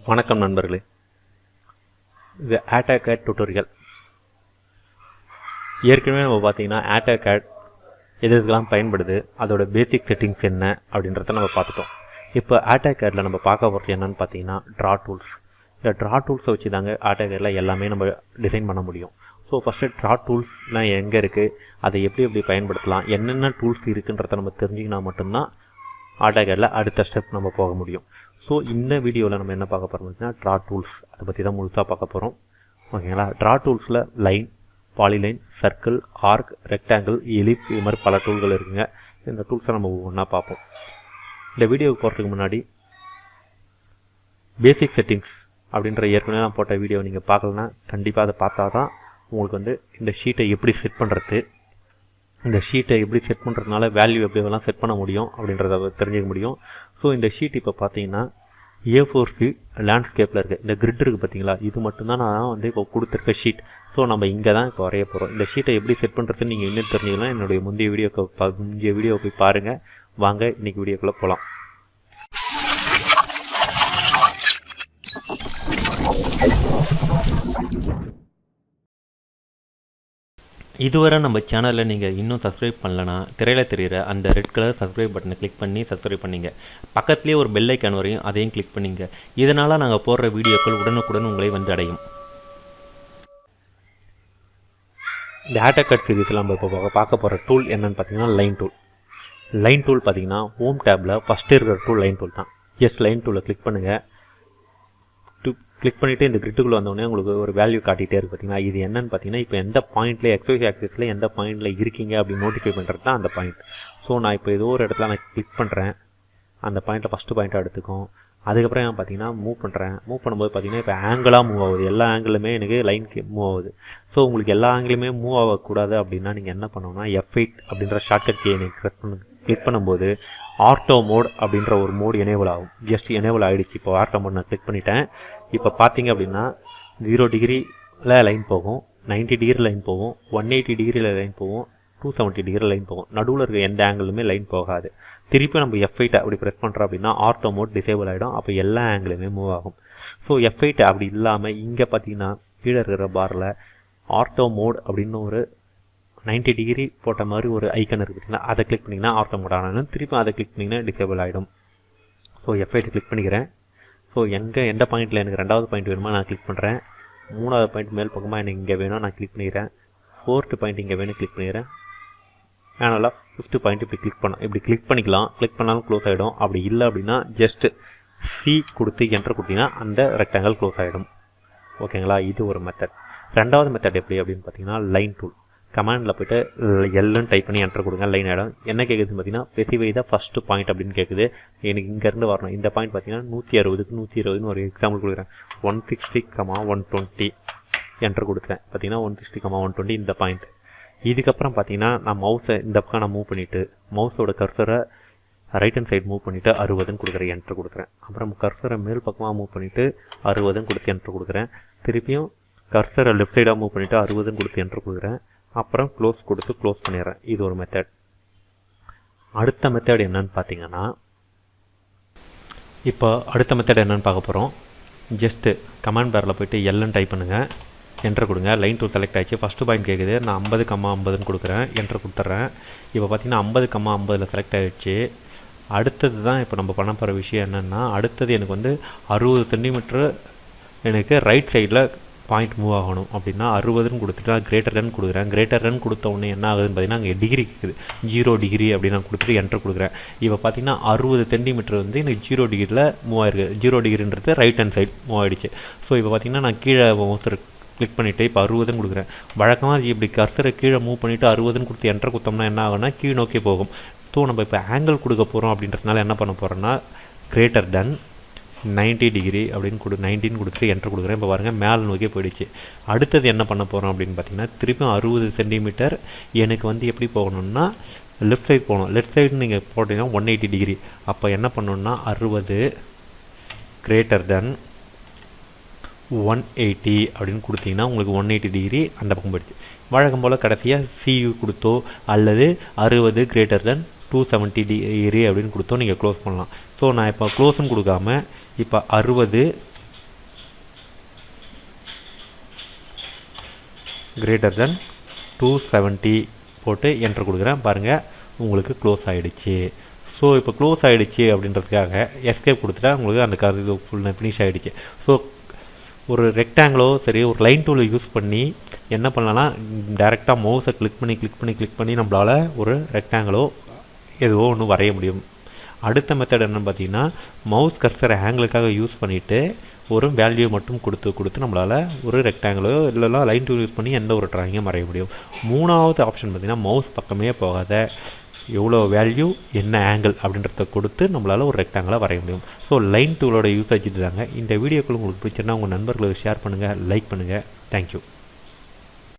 வணக்கம் நண்பர்களே, இது AutoCAD டுட்டோரியல். ஏற்கனவே நம்ம பார்த்தீங்கன்னா AutoCAD எதுக்கெல்லாம் பயன்படுது, அதோட பேசிக் செட்டிங்ஸ் என்ன அப்படின்றத நம்ம பார்த்துட்டோம். இப்போ AutoCADல நம்ம பார்க்க போகிறது என்னன்னு பார்த்தீங்கன்னா ட்ரா டூல்ஸ். இந்த ட்ரா டூல்ஸை வச்சு தாங்க AutoCADல எல்லாமே நம்ம டிசைன் பண்ண முடியும். ஸோ ஃபஸ்ட்டு ட்ரா டூல்ஸ்லாம் எங்கே இருக்குது, அதை எப்படி பயன்படுத்தலாம், என்னென்ன டூல்ஸ் இருக்குன்றத நம்ம தெரிஞ்சிங்கன்னா மட்டும்தான் AutoCADல அடுத்த ஸ்டெப் நம்ம போக முடியும். ஸோ இந்த வீடியோவில் நம்ம என்ன பார்க்க போகிறோம் அப்படின்னா ட்ரா டூல்ஸ், அதை பற்றி தான் முழுசாக பார்க்க போகிறோம். ஓகேங்களா. ட்ரா டூல்ஸில் line, polyline, circle, arc, rectangle, ellipse, இது மாதிரி பல டூல்கள் இருக்குங்க. இந்த டூல்ஸை நம்ம ஒவ்வொன்றா பார்ப்போம். இந்த வீடியோவுக்கு போகிறதுக்கு முன்னாடி பேசிக் செட்டிங்ஸ் அப்படின்ற ஏற்கனவே நான் போட்ட வீடியோ நீங்கள் பார்க்கலன்னா கண்டிப்பாக அதை பார்த்தா தான் உங்களுக்கு இந்த ஷீட்டை எப்படி செட் பண்ணுறது, இந்த ஷீட்டை எப்படி செட் பண்ணுறதுனால வேல்யூ எப்படியெல்லாம் செட் பண்ண முடியும் அப்படின்றத தெரிஞ்சுக்க முடியும். ஸோ இந்த ஷீட் இப்போ பார்த்தீங்கன்னா A4 ஷீட் லேண்ட்ஸ்கேப்பில் இருக்குது. இந்த கிரிட் இருக்குது பார்த்தீங்களா, இது மட்டும்தான் நான் இப்போ கொடுத்துருக்க ஷீட். ஸோ நம்ம இங்கே தான் இப்போ வரைய போகிறோம். இந்த ஷீட்டை எப்படி செட் பண்ணுறதுன்னு நீங்கள் இன்னும் தெரிஞ்சுக்கலாம். என்னுடைய முந்தைய வீடியோவை போய் பாருங்கள். வாங்க இன்றைக்கி வீடியோக்குள்ளே போகலாம். இதுவரை நம்ம சேனலில் நீங்கள் இன்னும் சப்ஸ்கிரைப் பண்ணலன்னா திரையில் தெரிகிற அந்த ரெட் கலர் சப்ஸ்கிரைப் பட்டனை கிளிக் பண்ணி சப்ஸ்கிரைப் பண்ணிங்க. பக்கத்துலேயே ஒரு பெல் ஐக்கான் வரையும் அதையும் கிளிக் பண்ணிங்க. இதனால் நாங்கள் போடுற வீடியோக்கள் உடனுக்குடன் உங்களை வந்து அடையும். இந்த AutoCAD சீரிஸில் நம்ம இப்போ பார்க்க போகிற டூல் என்னென்னு பார்த்தீங்கன்னா லைன் டூல். லைன் டூல் பார்த்தீங்கன்னா ஹோம் டேப்பில் ஃபஸ்ட்டு இருக்கிற டூல் லைன் டூல் தான். ஜஸ்ட் லைன் டூலை கிளிக் பண்ணுங்கள். கிளிக் பண்ணிவிட்டு இந்த கிரிட்டுக்குள்ளே வந்தோடனே உங்களுக்கு ஒரு வேல்யூ காட்டிகிட்டே இருக்குது பார்த்தீங்கன்னா. இது என்னென்னு பார்த்தீங்கன்னா இப்போ எந்த பாயிண்ட்டில் எக்ஸ்ஒய் ஆக்சிஸில் எந்த பாயிண்டில் இருக்கீங்க அப்படின்னு நோட்டிஃபை பண்ணுறது தான் அந்த பாயிண்ட். ஸோ நான் இப்போ ஏதோ ஒரு இடத்துல நான் கிளிக் பண்ணுறேன். அந்த பாயிண்ட்டில் ஃபஸ்ட்டு பாயிண்ட்டாக எடுத்துக்கும். அதுக்கப்புறம் நான் பார்த்தீங்கன்னா மூவ் பண்ணும்போது பார்த்தீங்கன்னா இப்போ ஆங்கிளாக மூவ் ஆகுது. எல்லா ஆங்கிளுமே எனக்கு லைனுக்கு மூவ் ஆகுது. ஸோ உங்களுக்கு எல்லா ஆங்கிலுமே மூவ் ஆகக்கூடாது அப்படின்னா நீங்கள் என்ன பண்ணணும்னா F8 அப்படின்ற ஷார்ட்கட் கீயை நீங்கள் கிளிக் பண்ணும்போது ஆர்டோ மோட் அப்படின்ற ஒரு மோட் எனேபிள் ஆகும். ஜஸ்ட் எனேபிள் ஆகிடுச்சு. இப்போ ஆர்டோ மோட் நான் கிளிக் பண்ணிட்டேன். இப்போ பார்த்தீங்க அப்படின்னா 0 டிகிரியில் லைன் போகும், 90 டிகிரி லைன் போகும், 180 டிகிரியில் லைன் போகும், 270 டிகிரி லைன் போகும். நடுவில் இருக்க எந்த ஆங்கிளுமே லைன் போகாது. திருப்பி நம்ம F8 அப்படி ப்ரெஸ் பண்ணுறோம் அப்படின்னா ஆர்டோ மோட் டிசேபிள் ஆகிடும். அப்போ எல்லா ஆங்கிளுமே மூவ் ஆகும். ஸோ F8 அப்படி இல்லாமல் இங்கே பார்த்தீங்கன்னா கீழே இருக்கிற பாரில் ஆர்டோ மோட் அப்படின்னு ஒரு 90 டிகிரி போட்ட மாதிரி ஒரு ஐக்கன் இருக்குதுன்னா அதை கிளிக் பண்ணிங்கன்னா ஆர்டோ மோட் ஆனாலும் திருப்பி அதை கிளிக் பண்ணிங்கன்னா டிசேபிள் ஆகிடும். ஸோ F8 கிளிக் பண்ணிக்கிறேன். ஸோ எந்த பாயிண்ட்டில் எனக்கு ரெண்டாவது பாயிண்ட் வேணுமா நான் கிளிக் பண்ணுறேன். மூணாவது பாயிண்ட் மேல் பக்கமாக எனக்கு இங்கே வேணும் நான் கிளிக் பண்ணிக்கிறேன். 4th பாயிண்ட் இங்கே வேணும் கிளிக் பண்ணிக்கிறேன். அதனால் 5th பாயிண்ட் இப்படி கிளிக் பண்ணிக்கலாம். கிளிக் பண்ணாலும் க்ளோஸ் ஆகிடும். அப்படி இல்லை அப்படின்னா ஜஸ்ட் C கொடுத்து என்டர் கொடுத்தீங்கன்னா அந்த ரெக்டாங்கிள் க்ளோஸ் ஆகிடும். ஓகேங்களா. இது ஒரு மெத்தட். ரெண்டாவது மெத்தட் எப்படி அப்படின்னு பார்த்தீங்கன்னா லைன் டூல். கமாண்டில் போய்ட்டு எல்லுன்னு டைப் பண்ணி என்டர் கொடுங்க. லைன் ஆகிடும். என்ன கேட்குதுன்னு பார்த்தீங்கன்னா ஸ்பெசிஃபை தான் ஃபஸ்ட்டு பாயிண்ட் அப்படின்னு கேட்குது. எனக்கு இங்கேருந்து வரணும். இந்த பாயிண்ட் பார்த்தீங்கன்னா 160க்கு 120ன்னு ஒரு எக்ஸாம்பிள் கொடுக்குறேன். 160, 120 என்டர் கொடுக்குறேன். பார்த்தீங்கன்னா 160, 120 இந்த பாயிண்ட். இதுக்கப்புறம் பார்த்தீங்கன்னா நான் மவுஸை இந்த பக்கம் நான் மூவ் பண்ணிவிட்டு மவுஸோட கர்சரை ரைட் ஹேண்ட் சைடு மூவ் பண்ணிவிட்டு 60ன்னு கொடுக்குறேன். என்டர் கொடுக்குறேன். அப்புறம் கர்சரை மேல் பக்கமாக மூவ் பண்ணிவிட்டு 60ன்னு கொடுத்து என்டர் கொடுக்குறேன். திருப்பியும் கர்சரை லெஃப்ட் சைடாக மூவ் பண்ணிவிட்டு 60ன்னு கொடுத்து என்டர் கொடுக்குறேன். அப்புறம் க்ளோஸ் கொடுத்து க்ளோஸ் பண்ணிடுறேன். இது ஒரு மெத்தட். அடுத்த மெத்தட் என்னன்னு பார்த்தீங்கன்னா இப்போ அடுத்த மெத்தட் என்னென்னு பார்க்க போகிறோம். ஜஸ்ட்டு கமாண்ட் பேரில் போய்ட்டு எல்லுன்னு டைப் பண்ணுங்கள். என்டர் கொடுங்க. லைன் டூல் செலக்ட் ஆகிடுச்சு. ஃபஸ்ட்டு பாயிண்ட் கேட்குது. நான் 50, 50ன்னு கொடுக்குறேன். என்டர் கொடுத்துட்றேன். இப்போ பார்த்தீங்கன்னா 50, 50ல் செலக்ட் ஆகிடுச்சு. அடுத்தது தான் இப்போ நம்ம பண்ண போகிற விஷயம் என்னென்னா அடுத்தது எனக்கு 60 சென்டிமீட்ரு எனக்கு ரைட் சைடில் பாயிண்ட் மூவ் ஆகணும் அப்படின்னா 60ன்னு கொடுத்துட்டு நான் கிரேட்டர் ரன் கொடுக்குறேன். கிரேட்டர் ரன் கொடுத்த உடனே என்ன ஆகுதுன்னு பார்த்தீங்கன்னா அங்கே டிகிரி இருக்குது. 0 டிகிரி அப்படின்னு நான் கொடுத்துட்டு என்டர் கொடுக்குறேன். இப்போ பார்த்தீங்கன்னா 60 சென்டிமீட்டர் எனக்கு 0 டிகிரியில் மூவ் ஆயிருக்கு. 0 டிகிரின்றது ரைட் ஹேண்ட் சைடு மூவ் ஆகிடுச்சு. ஸோ இப்போ பார்த்தீங்கன்னா நான் கீழே மவுஸர் கிளிக் பண்ணிவிட்டு இப்போ 60ன்னு கொடுக்குறேன். வழக்கமாக இப்படி கர்சரை கீழே மூவ் பண்ணிவிட்டு 60ன்னு கொடுத்து என்டர் கொடுத்தோம்னா என்ன ஆகும்னா கீழ் நோக்கி போகும். ஸோ நம்ம இப்போ ஆங்கிள் கொடுக்க போகிறோம் அப்படின்றதுனால என்ன பண்ண போகிறோன்னா கிரேட்டர் தென் 90 டிகிரி அப்படின்னு 19 கொடுத்துட்டு என்டர் கொடுக்குறேன். இப்போ பாருங்கள் மேலே நோக்கி போயிடுச்சு. அடுத்தது என்ன பண்ண போகிறோம் அப்படின்னு பார்த்தீங்கன்னா திருப்பியும் 60 சென்டிமீட்டர் எனக்கு எப்படி போகணுன்னா லெஃப்ட் சைடு போகணும். லெஃப்ட் சைடு நீங்கள் போட்டிங்கன்னா 180 டிகிரி. அப்போ என்ன பண்ணணுன்னா 60 கிரேட்டர் தென் 180 அப்படின்னு கொடுத்தீங்கன்னா உங்களுக்கு 180 டிகிரி அந்த பக்கம் போயிடுச்சு. வழக்கம் போல் கடைசியாக CU கொடுத்தோ அல்லது 60 கிரேட்டர் தென் 270 டிகிரி அப்படின்னு கொடுத்தோம் நீங்கள் க்ளோஸ் பண்ணலாம். ஸோ நான் இப்போ க்ளோஸ்ன்னு கொடுக்காம இப்போ 60 greater than 270 போட்டு என்டர் கொடுக்குறேன். பாருங்கள் உங்களுக்கு க்ளோஸ் ஆகிடுச்சு. ஸோ இப்போ க்ளோஸ் ஆகிடுச்சு அப்படின்றதுக்காக எஸ்கேப் கொடுத்துட்டா உங்களுக்கு அந்த இது ஃபுல்லாக ஃபினிஷ் ஆகிடுச்சு. ஸோ ஒரு ரெக்டாங்கிளோ சரி ஒரு லைன் டூலை யூஸ் பண்ணி என்ன பண்ணலாம்னா டேரெக்டாக மவுஸை கிளிக் பண்ணி நம்மளால் ஒரு ரெக்டாங்கிளோ எதுவோ ஒன்று வரைய முடியும். அடுத்த மெத்தட் என்னென்னு பார்த்தீங்கன்னா மவுஸ் கர்சரை ஆங்கிளுக்காக யூஸ் பண்ணிவிட்டு ஒரு வேல்யூ மட்டும் கொடுத்து நம்மளால் ஒரு ரெக்டாங்கிளோ இல்லைனா லைன் டூல் யூஸ் பண்ணி எந்த ஒரு ட்ராயிங்கும் வரைய முடியும். மூணாவது ஆப்ஷன் பார்த்திங்கன்னா மவுஸ் பக்கமே போகாத எவ்வளோ வேல்யூ என்ன ஆங்கிள் அப்படின்றத கொடுத்து நம்மளால் ஒரு ரெக்டாங்கிளாக வரைய முடியும். ஸோ லைன் டூலோட யூசேஜ் இதுதாங்க. இந்த வீடியோக்குள்ள உங்களுக்கு பிடிச்சிருந்தா உங்கள் நண்பர்களுக்கு ஷேர் பண்ணுங்கள், லைக் பண்ணுங்கள். தேங்க்யூ.